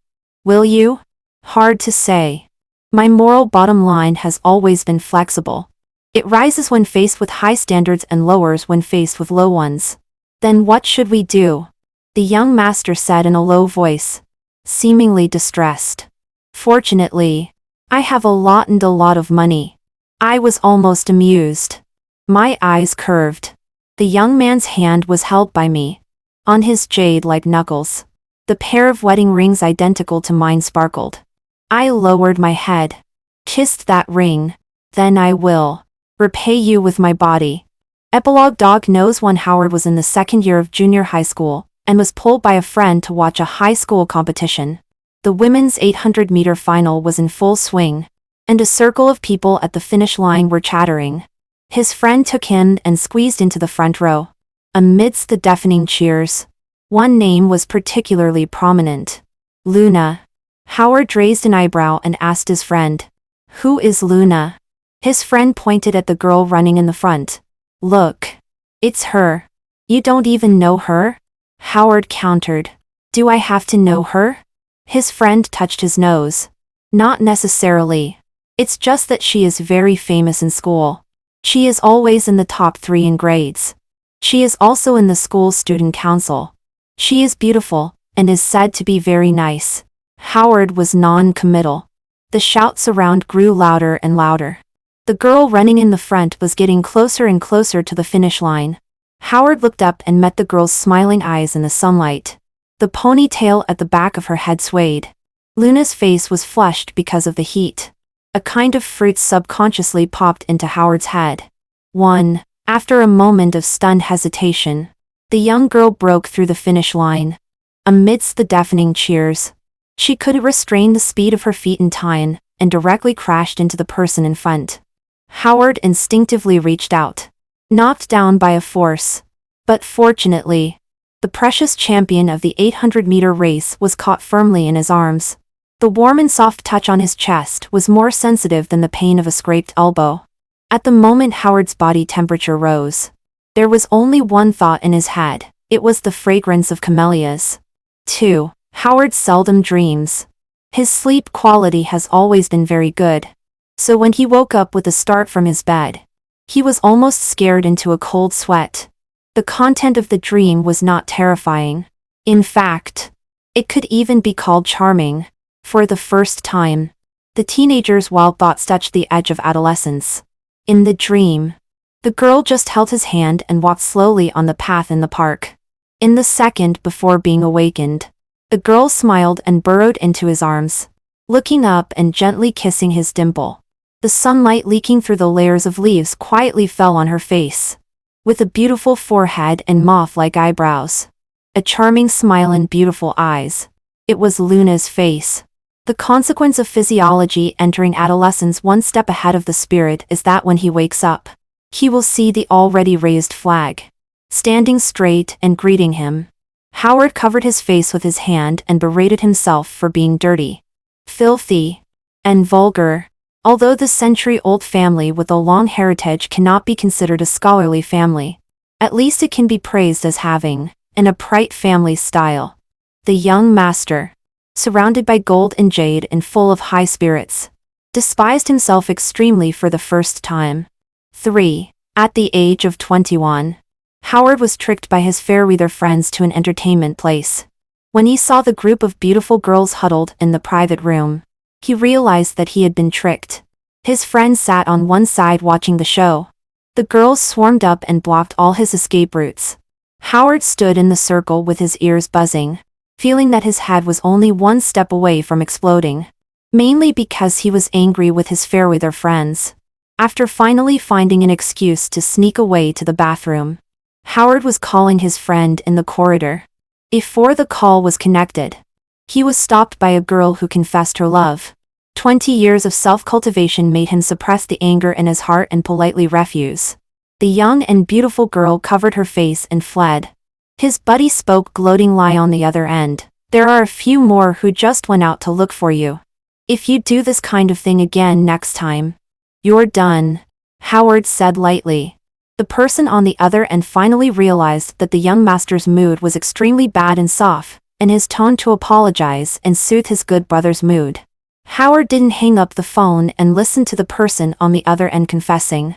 Will you? Hard to say. My moral bottom line has always been flexible. It rises when faced with high standards and lowers when faced with low ones. Then what should we do? The young master said in a low voice, seemingly distressed. Fortunately, I have a lot of money. I was almost amused. My eyes curved. The young man's hand was held by me. On his jade-like knuckles, the pair of wedding rings identical to mine sparkled. I lowered my head. Kissed that ring. Then I will repay you with my body. Epilogue. Dog knows when Howard was in the second year of junior high school, and was pulled by a friend to watch a high school competition. The women's 800-meter final was in full swing, and a circle of people at the finish line were chattering. His friend took him and squeezed into the front row. Amidst the deafening cheers, one name was particularly prominent. Luna. Howard raised an eyebrow and asked his friend, "Who is Luna?" His friend pointed at the girl running in the front. "Look. It's her." "You don't even know her?" Howard countered. "Do I have to know her?" His friend touched his nose. "Not necessarily. It's just that she is very famous in school. She is always in the top 3 in grades. She is also in the school student council. She is beautiful, and is said to be very nice." Howard was non-committal. The shouts around grew louder and louder. The girl running in the front was getting closer and closer to the finish line. Howard looked up and met the girl's smiling eyes in the sunlight. The ponytail at the back of her head swayed. Luna's face was flushed because of the heat. A kind of fruit subconsciously popped into Howard's head. After a moment of stunned hesitation, the young girl broke through the finish line. Amidst the deafening cheers, she couldn't restrain the speed of her feet in time, and directly crashed into the person in front. Howard instinctively reached out, knocked down by a force. But fortunately, the precious champion of the 800-meter race was caught firmly in his arms. The warm and soft touch on his chest was more sensitive than the pain of a scraped elbow. At the moment Howard's body temperature rose, there was only one thought in his head. It was the fragrance of camellias. 2. Howard seldom dreams. His sleep quality has always been very good. So when he woke up with a start from his bed, he was almost scared into a cold sweat. The content of the dream was not terrifying. In fact, it could even be called charming. For the first time, the teenager's wild thoughts touched the edge of adolescence. In the dream, the girl just held his hand and walked slowly on the path in the park. In the second before being awakened, the girl smiled and burrowed into his arms, looking up and gently kissing his dimple. The sunlight leaking through the layers of leaves quietly fell on her face. With a beautiful forehead and moth-like eyebrows, a charming smile and beautiful eyes, it was Luna's face. The consequence of physiology entering adolescence one step ahead of the spirit is that when he wakes up, he will see the already raised flag, standing straight and greeting him. Howard covered his face with his hand and berated himself for being dirty, filthy, and vulgar. Although the century-old family with a long heritage cannot be considered a scholarly family, at least it can be praised as having an upright family style. The young master, surrounded by gold and jade and full of high spirits, despised himself extremely for the first time. 3. At the age of 21, Howard was tricked by his fair-weather friends to an entertainment place. When he saw the group of beautiful girls huddled in the private room, he realized that he had been tricked. His friends sat on one side watching the show. The girls swarmed up and blocked all his escape routes. Howard stood in the circle with his ears buzzing, feeling that his head was only one step away from exploding, mainly because he was angry with his fair-weather friends. After finally finding an excuse to sneak away to the bathroom, Howard was calling his friend in the corridor. Before the call was connected, he was stopped by a girl who confessed her love. 20 years of self-cultivation made him suppress the anger in his heart and politely refuse. The young and beautiful girl covered her face and fled. His buddy spoke gloating lie on the other end. There are a few more who just went out to look for you. If you do this kind of thing again next time, you're done, Howard said lightly. The person on the other end finally realized that the young master's mood was extremely bad and soft, and his tone to apologize and soothe his good brother's mood. Howard didn't hang up the phone and listen to the person on the other end confessing.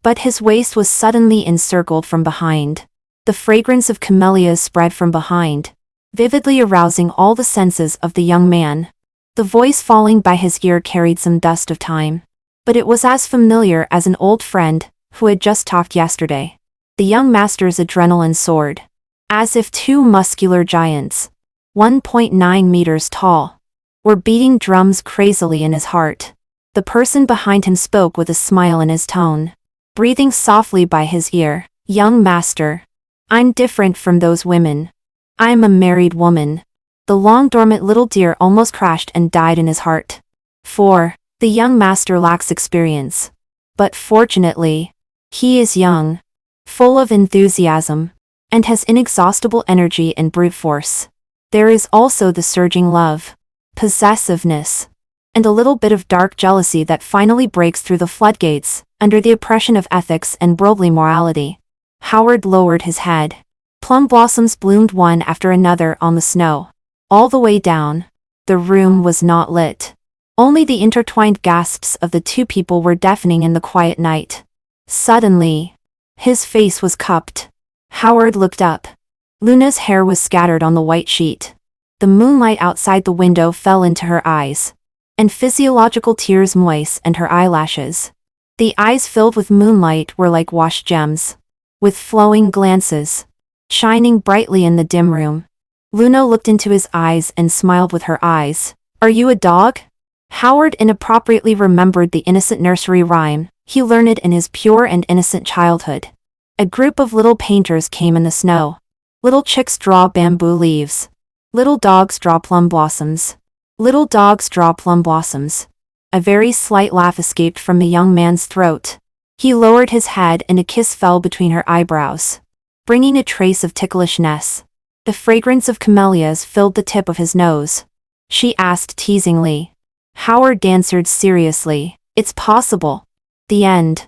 But his waist was suddenly encircled from behind. The fragrance of camellias spread from behind, vividly arousing all the senses of the young man. The voice falling by his ear carried some dust of time, but it was as familiar as an old friend who had just talked yesterday. The young master's adrenaline soared, as if two muscular giants, 1.9 meters tall, were beating drums crazily in his heart. The person behind him spoke with a smile in his tone, breathing softly by his ear. Young master, I'm different from those women. I'm a married woman. The long-dormant little deer almost crashed and died in his heart. For the young master lacks experience. But fortunately, he is young, full of enthusiasm, and has inexhaustible energy and brute force. There is also the surging love, possessiveness, and a little bit of dark jealousy that finally breaks through the floodgates, under the oppression of ethics and worldly morality. Howard lowered his head. Plum blossoms bloomed one after another on the snow. All the way down, the room was not lit. Only the intertwined gasps of the two people were deafening in the quiet night. Suddenly, his face was cupped. Howard looked up. Luna's hair was scattered on the white sheet. The moonlight outside the window fell into her eyes, and physiological tears moistened her eyelashes. The eyes filled with moonlight were like washed gems, with flowing glances, shining brightly in the dim room. Luna looked into his eyes and smiled with her eyes. Are you a dog? Howard inappropriately remembered the innocent nursery rhyme he learned in his pure and innocent childhood. A group of little painters came in the snow. Little chicks draw bamboo leaves. Little dogs draw plum blossoms. Little dogs draw plum blossoms. A very slight laugh escaped from the young man's throat. He lowered his head and a kiss fell between her eyebrows, bringing a trace of ticklishness. The fragrance of camellias filled the tip of his nose. She asked teasingly. Howard answered seriously, It's possible. The end.